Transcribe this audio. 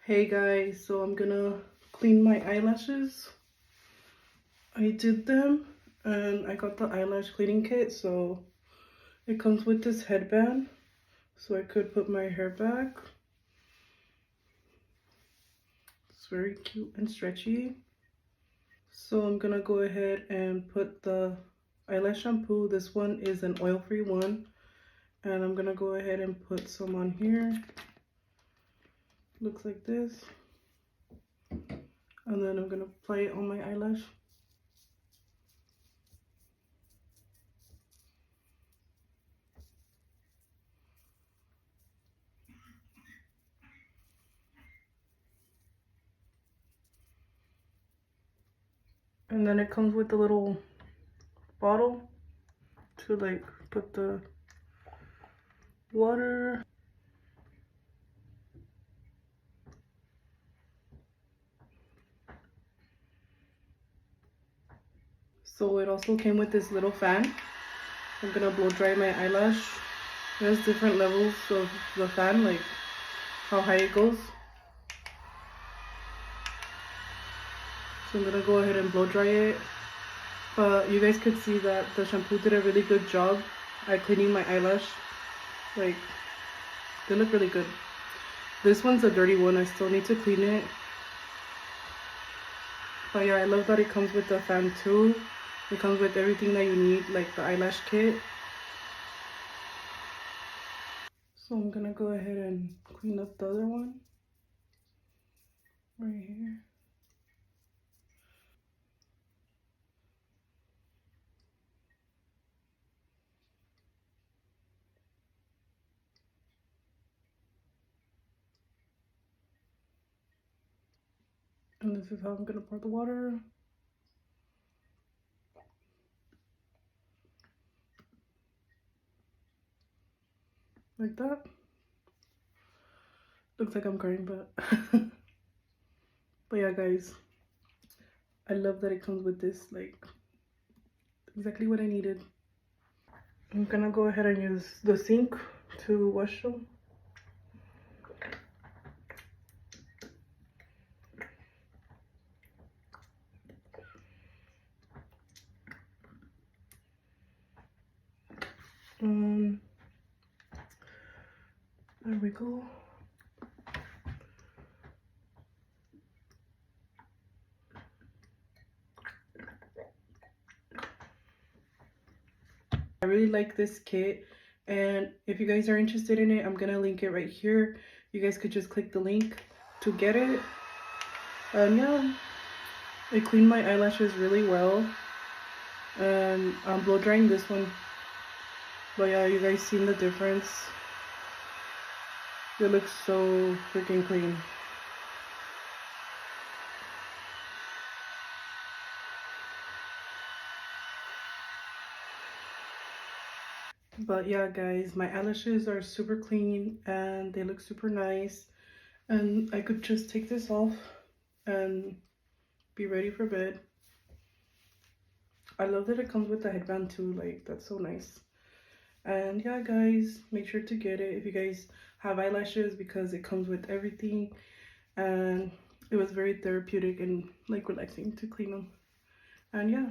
Hey guys, so I'm gonna clean my eyelashes. I did them and I got the eyelash cleaning kit, so it comes with this headband so I could put my hair back. It's very cute and stretchy. So I'm gonna go ahead and put the eyelash shampoo. This one is an oil-free one, and I'm gonna go ahead and put some on here. Looks like this. And then I'm gonna apply it on my eyelash. And then it comes with a little bottle to like put the water. So it also came with this little fan. I'm gonna blow dry my eyelash. There's different levels of the fan, like how high it goes. So I'm gonna go ahead and blow dry it. But you guys could see that the shampoo did a really good job at cleaning my eyelash. Like, they look really good. This one's a dirty one, I still need to clean it. But yeah, I love that it comes with the fan too. It comes with everything that you need, like the eyelash kit. So I'm gonna go ahead and clean up the other one right here. And this is how I'm gonna pour the water. Like that. Looks like I'm crying, but but yeah guys, I love that it comes with this, like exactly what I needed. I'm gonna go ahead and use the sink to wash them. There we go. I really like this kit, and if you guys are interested in it, I'm gonna link it right here. You guys could just click the link to get it. And yeah, it cleaned my eyelashes really well, and I'm blow drying this one. But yeah, you guys seen the difference. It looks so freaking clean. But yeah guys, my eyelashes are super clean and they look super nice, and I could just take this off and be ready for bed. I love that it comes with the headband too, like that's so nice. And yeah guys, make sure to get it if you guys have eyelashes, because it comes with everything, and it was very therapeutic and like relaxing to clean them. And yeah.